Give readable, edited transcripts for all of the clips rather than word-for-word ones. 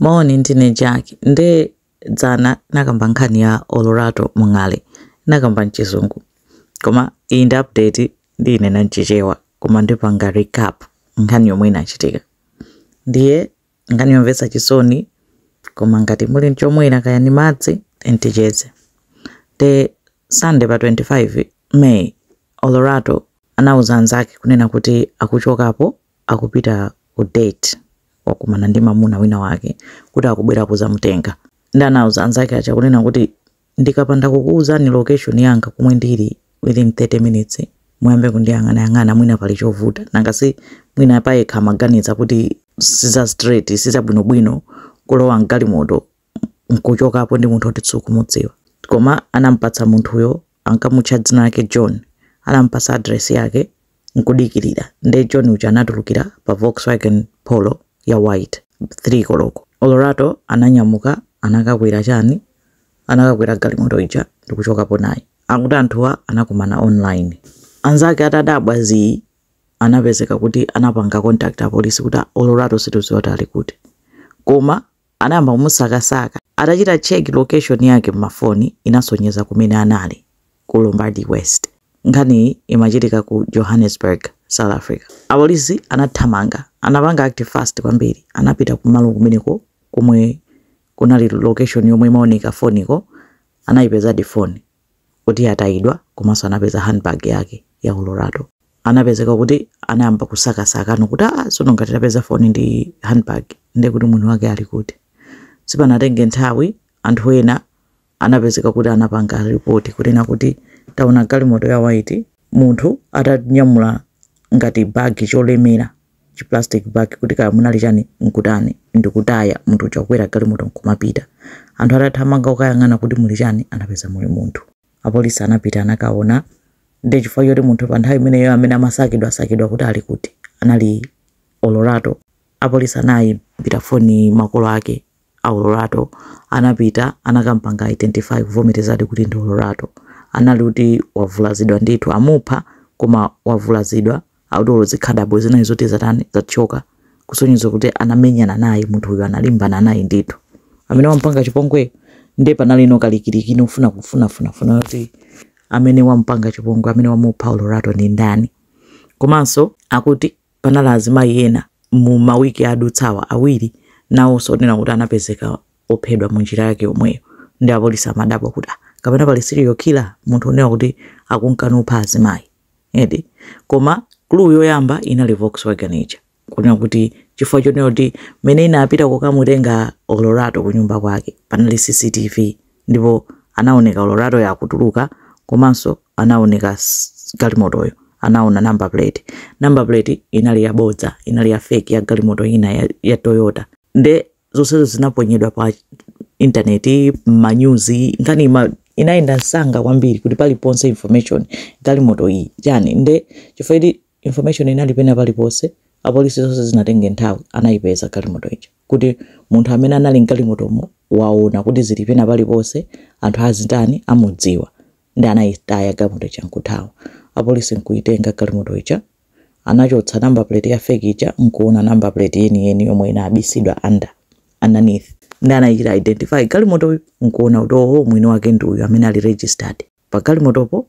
Maoni ndine Jack nde dzana nakamba nkhani ya Olorado Mung'ale nakamba mchizungu koma iyi ndi update ndine nanchichewa koma ndipanga recap nkhani yomwe inachitika ndiye nkhani yomvetsa chisoni koma ngati muli chomwera kaya ni madzi enticheze. The Sunday pa 25 May Olorado anauza anzake kunena kuti akuchokapo akupita ku date wakumana ndi mamuna wina wake kuti akubwera kuzamutenga. Ndanauza anzake acha kunena kuti ndikapanda kukuuza ni location yanga kumwe ndili within 30 minutes muyambe kundiyang'ana mwina pali chovuta nangasi mwina payekha maganiza kuti siza straight siza bwinobwino kulowa mgalimoto nkuchokapo ndi munthu otitsuku mudziwa. Koma anampatsa munthuyo ankamutcha dzina lake John, anampasa address yake nkudikirira nde John uja anatulukira pa Volkswagen Polo ya white 3 koloko. Olorado ananyamuka anakakwera chani anakakwera galimoto ija ndikuchokapo naye akuti anthuwa anakumana online. Anzake atadabwa zi anapezeka kuti anapanga contact a police kuti Olorado situziwa kuti ali kuti koma anayamba kumusakasaka atachita check location yake mafoni inasonyeza kumene anali ku Lombardy West. Nkhani imachitika ku Johannesburg, South Africa. Apolisi anathamanga anapanga active fast kwambiri anapita kumalo kumeneko kumwe kunali location yomwe imaoneka foniko anayipeza di phone kuti atayidwa komanso anapeza handbag yake ya Olorado. Anapezeka kuti anayamba kusakasaka kuti sono ngati tapeza phone ndi handbag ndi kuti munthu wake ali kuti sipanatenge nthawi anthu ena anapezeka kuti anapanga report kunena kuti taona galimoto ya white munthu atanyamula ngati bag cholemera chi plastic bag kuti kaya munali chani nkutani ndikutaya munthu chakwera galimoto nkumapita. Anthu atathamanga ukayang'ana kuti muli chani anapeza muli munthu. Apolisi anapita anakaona ndi chifukwa choti munthu pa nthawi imeneyo amene amasakidwa kuti ali kuti anali Olorado. Apolisi anayipita foni makolo ake a Olorado anapita anakampanga identify vomerezadi kuti ndi Olorado. Anali kuti wavulazidwa ndithu amupha koma wavulazidwa audolo zikhadabo zinayi zoti zatani zachoka kusonyeza kuti anamenyana naye munthu uyu analimbana naye ndithu. Amene wampanga chipongwe ndi panali no kalikiliki nofuna kufuna kuti amene wampanga chipongwe amene wamupha Olorado ni ndani. Komanso akuti panali azimayi ena mu mawiki adutsawa awiri nawo sonena kuti anapezeka ophedwa mu njira yake yomweyo ndi apolisi amadabwa kuti kapena pali serial killer munthu onena kuti akunkana upha azimayi edi. Koma clue yoyamba inali Volkswagen ija kunena kuti chifukwa chonena kuti mene inapita kukamutenga Olorado ku nyumba kwake panali CCTV ndipo anaoneka Olorado yakutuluka komanso anaoneka galimotoyo anaona number plate inali yabodza inali ya fake ya galimoto ina ya Toyota. Nde zonse zinaponyedwa pa internet news nkani inaenda sanga kwambiri kuti pali ponse information galimoto iyi chani nde chifukwa information inali pena pali ponse apolisi zonse zinatenge nthawi anayipeza galimoto ija kuti munthu amene anali galimotomo waona kuti zili pena pali ponse anthu azindani amudziwa ndi anayitaya galimoto ija nkuthawa. Apolisi nkuitenga galimoto ija anachotsa number plate ya fake ija nkuona number plate yeni yomwe inabisidwa underneath ndi anayira identify galimoto nkuona udoho mwini wake ndi uyu amene ali registered pa galimotopo.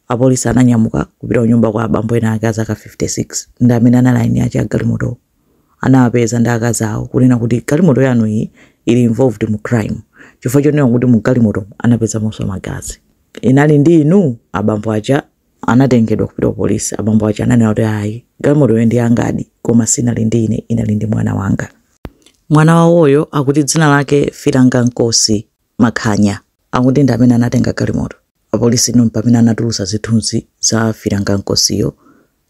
Apolisi ananyamuka kupita kunyumba kwa abambo ena akazi aka 56 ndi amene analine yacha galimoto anapeza ndi akazi awo kunena kuti galimoto yanu iyi ili involved mu crime chifukwa chonena kuti mu galimoto anapeza monso magazi inali ndi inu. Abambo acha anatengedwa kupita polisi. Abambo acha ananena kuti ayi galimoto ndi yangadi koma sinali ndi ine inali ndi mwana wanga. Mwana wawoyo akuti dzina lake Firanga Nkosi Makhanya akuti ndi amene anatenga galimoto. Apolisi nompa amene anatulusa zithunzi za Firanga Nkosiyo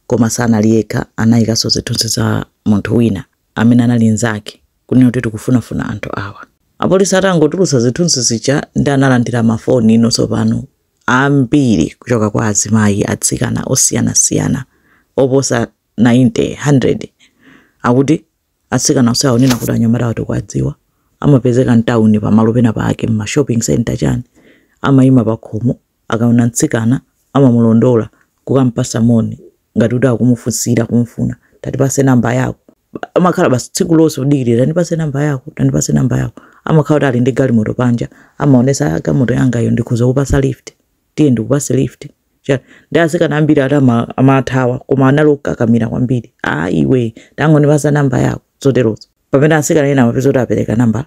koma sanali yekha anayikaso zithunzi za munthu wina amene anali nzake kunena kuti tikufunafuna anthu awa. Apolisi atangotulusa zithunzi zija ndi analandira mafoni inonso pano ambiri kuchoka kwa azimayi atsikana osiyana oposa 100 akuti atsikana osaonena kuti anyamata watu kwadziwa amapezeka mtawuni pamalo pena pake mma shopping center chani amayima pakhomo akaona mtsikana amamulondola kukampasa moni ngati kuti akumufunsira kumfuna tatipase namba yako amakhala basi tsiku lonse udikirira ndipase namba yako ndipase namba yako amakhala ali ndi galimoto panja amaonesa galimoto yanga iyo ndikhuza kupasa lift tiye ndikupase lift ndi asikana ambiri ati amathawa koma analokakamira kwambiri iwe ndangondipasa namba yako zoterozo pamene asikana ena amapeza kuti apereka namba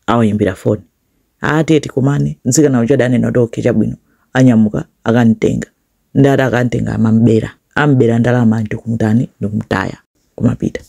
awayimbira foni tiye tikumane mtsikana uja adanena kuti okay chabwino anyamuka akanitenga ndi ati akanitenga ambera ndalama ndikumutani ndikumutaya kumapita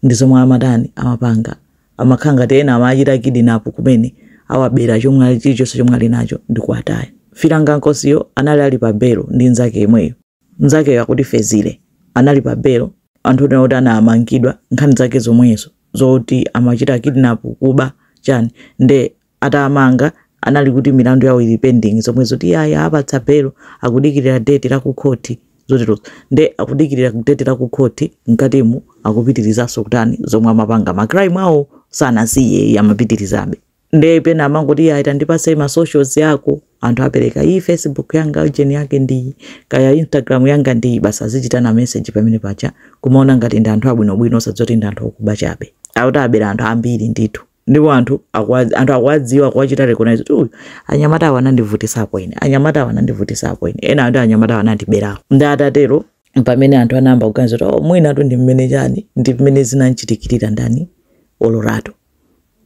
ndizomwe amatani amapanga amakhanga tena amachita kidnap kumene awabera chomwe ali chilichonse chomwe ali nacho ndikuataya Filanga Nkosiyo anali ali pa belo ndi nzake yemweyo nzake akuti Fezile anali pa belo anthu ena oti amangidwa nkhani zake zomwezo zoti amachita kidnap kuba chani nde atamanga anali kuti milandu yawo ili pending zomwezo ti yaya apatsa belo akudikirira date la ku court zoterozo nde akudikirira date la ku court mkatimu akupitirizaso kutani zomwe amapanga macrime awo sanasiye yamapitirizabe nde pena amangoti aita ndipase ma socials yako anthu apereka iyi Facebook yanga ujeni yake ndi kaya Instagram yanga ndi basa zichita na message pamene pacha kumaona ngati ndi anthu abwinobwino osadzoti ndi anthu okuba chabe auta abera anthu ambiri ndithu ndipo anthu akwadziwa kwachita recognize kuti anyamata awa anandivutisapo ine ena anthu anyamata awa anandibera ndi atatero pamene anthu anamba kuganiza kuti mwina tu ndi mmene chani ndi mmene zinanchitikirira ndani Olorado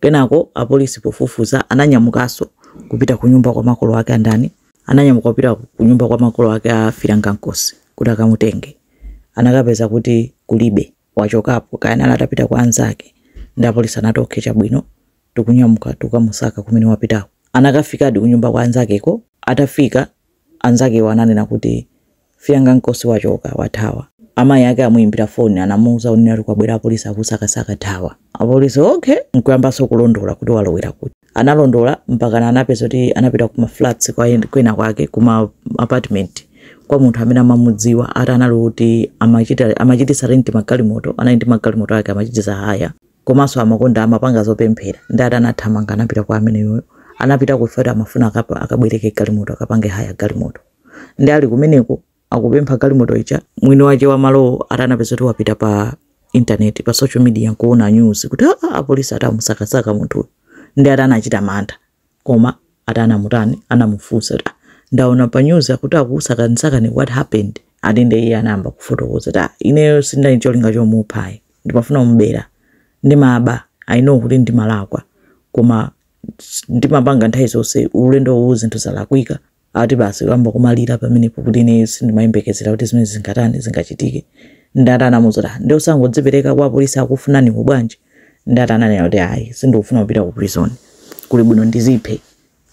kenako apolisi pofufuza ananyamukaso kupita kunyumba kwa makolo ake andani ananyamuka kupita kunyumba kwa makolo ake a Filanga Nkosi kuti akamutenge anakapeza kuti kulibe wachokapo kayana atapita kwa anzake ndi apolisi anatoke chabwino tukunyamuka tukamusaka kumene wapitako anakafika di kunyumba kwa anzakeko atafika anzake wananena kuti Filanga Nkosi wachoka wathawa amayi ake amuimbira phone anamuuza unena kwabwera apolisi akusaka thawa apolisi okay nkuyambaso kulondola kuti walowera kuti analondola mpaka anapeza kuti anapita kuma flats kwena kwake kuma apartment kwa munthu amene amamudziwa ati anali kuti amachitisa rent magalimoto anaindi magalimoto ake amachitisa haya komanso amakonda amapanga zopemphera ndi ati anathamanga anapita kwa ameneyo anapita kufuata amafuna akabwereke galimoto akapange haya galimoto ndi ali kumeneko akupempha galimoto icha mwini wache wa malo atanapeza kuti wapita pa internet pa social media kuona news kuti apolisi atamusakasaka munthu ndi atanachita mantha koma atanamutani anamufunsa ndaona pa news akuti akusaka ni what happened atinde iye anamba kufotokoza ineyo sindali cholinga chomuphayi ndimafuna umbera ndimaba I know kuti ndimalakwa koma ndimapanga nthawi zonse ulendo uzinthu zalakwika ati basi kamba kumalira pamenepo kuti ine sindimayembekezera kuti zimene zingatani zingachitike ndata anamuza ndi usangodzipereka kwa polisi akufunani kubwanji ndata ananena kuti ayi sindofuna kupita ku prison kuli bwino ndiziphe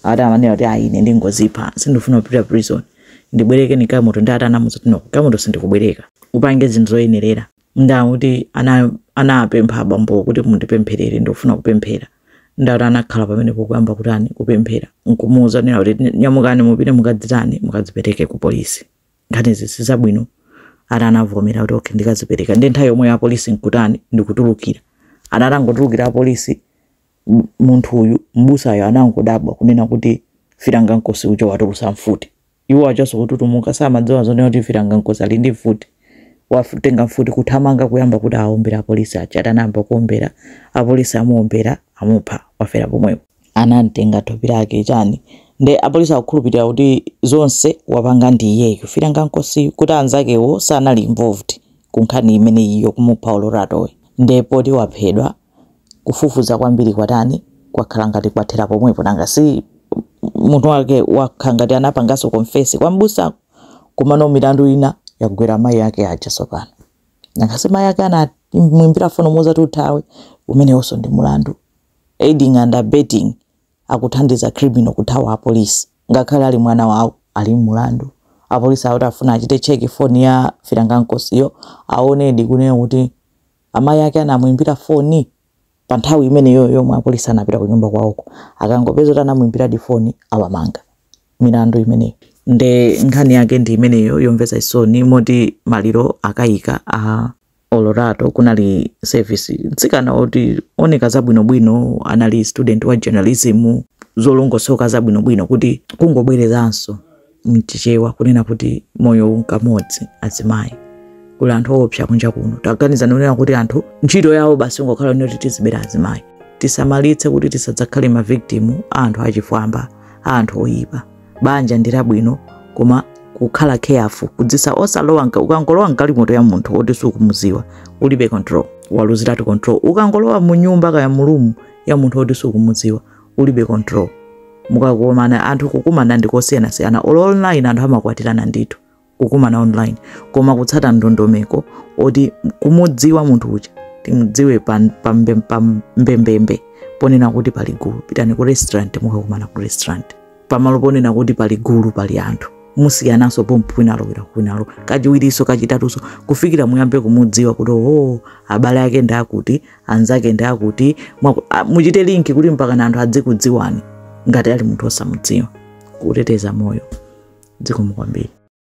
ati amanena kuti ayi ine ndingozipha sindofuna kupita prison ndibwereke ni kamoto ndata anamuza kuti no kamoto sindikubwereka upange zinthu zoyenerera ndakuti anapempha abambo kuti mundipempherere ndofuna kupemphera ndata anakhala pamenepo kuyamba kutani kupemphera nkumuza nena kuti nyamukani mupite mukadzitani mukadzipereke ku polisi ngati zisizabwino ati anavomera kuti okay ndikadzipereka ndi nthawi yomwe ya polisi nkutani ndikutulukira anatangotulukira apolisi munthu uyu mbusayo anangodabwa kunena kuti Filanga Nkosi ucho watulusa mfuti iwo achaso kututumuka samadziwa zonena kuti Filanga Nkosi ali ndi mfuti watenga mfuti kuthamanga kuyamba kuti aombera apolisi acha anamba kuombera apolisi amuombera amupha wafera pomwepo anamtenga thopi lake chani nde apolisi akukhulupirira kuti zonse wapanga ndi iyeyo Filanga Nkosi kuti anzakewo sanali involved kunkhani imene iyo kumupha Olorado ndipo ti waphedwa kufufuza kwambiri kwatani kwakhala ngati kwathera pomwepo nanga si munthu wake wakhangati anapangaso confess kwa mbusa kumano milandu ina yagwera mayi yake acha sopano nanga si mayi yake anamwimbira fono moza tuthawe umene oso ndi mulandu aiding and abetting akuthandiza criminal kuthawa apolisi ngakhale ali mwana wawo ali mulandu apolisi awutafuna achite check phone ya Filanga Nkosiyo aone ndikunena kuti amayi yake anamwimbira phone pa nthawi imene yomwe apolisi anapita ku nyumba kwawoko akangopeza kuti anamwimbira di phone awamanga milandu imene nde nkhani yake ndi imeneyo yomvetsa isoni moti maliro akayika a Olorado kunali service tsikana oti oneka zabwinobwino anali student wa journalism zolongosoka zabwinobwino kuti kungobwerezanso mchichewa kunena kuti moyo unkamodzi azimayi kuli anthu opsa kunja kuno taganiza nonena kuti anthu ntchito yawo basi ngokhala noti tizibera azimayi tisamalitse kuti tisadzakhale ma victim anthu achifwamba anthu oyipa banja ndira bwino koma kukhala careful kudzisa osalowa ukangolowa mgalimoto ya munthu oti sukumuziwa ulibe control waluziratu control ukangolowa mu nyumba kaya mulumu ya munthu oti sukumuziwa ulibe control mukakomana anthu kukumana ndikosiyana online anthu amakwatirana ndithu kukumana online koma kutsata ndondomeko oti kumudziwa munthu uja timudziwe pambembembe ponena kuti pali gulu pitani ku restaurant mukakumana ku restaurant pamalo ponena kuti pali gulu pali anthu musiyanaso pompo kwinalo kachiwiriso kachitatuso kufikira muyambe kumudziwa kuti abale ake ndakuti anzake ndakuti muchite linki kuti mpaka anthu adzikudziwani ngati ali munthu osamudziwa kuteteza moyo dziko mukwambiri.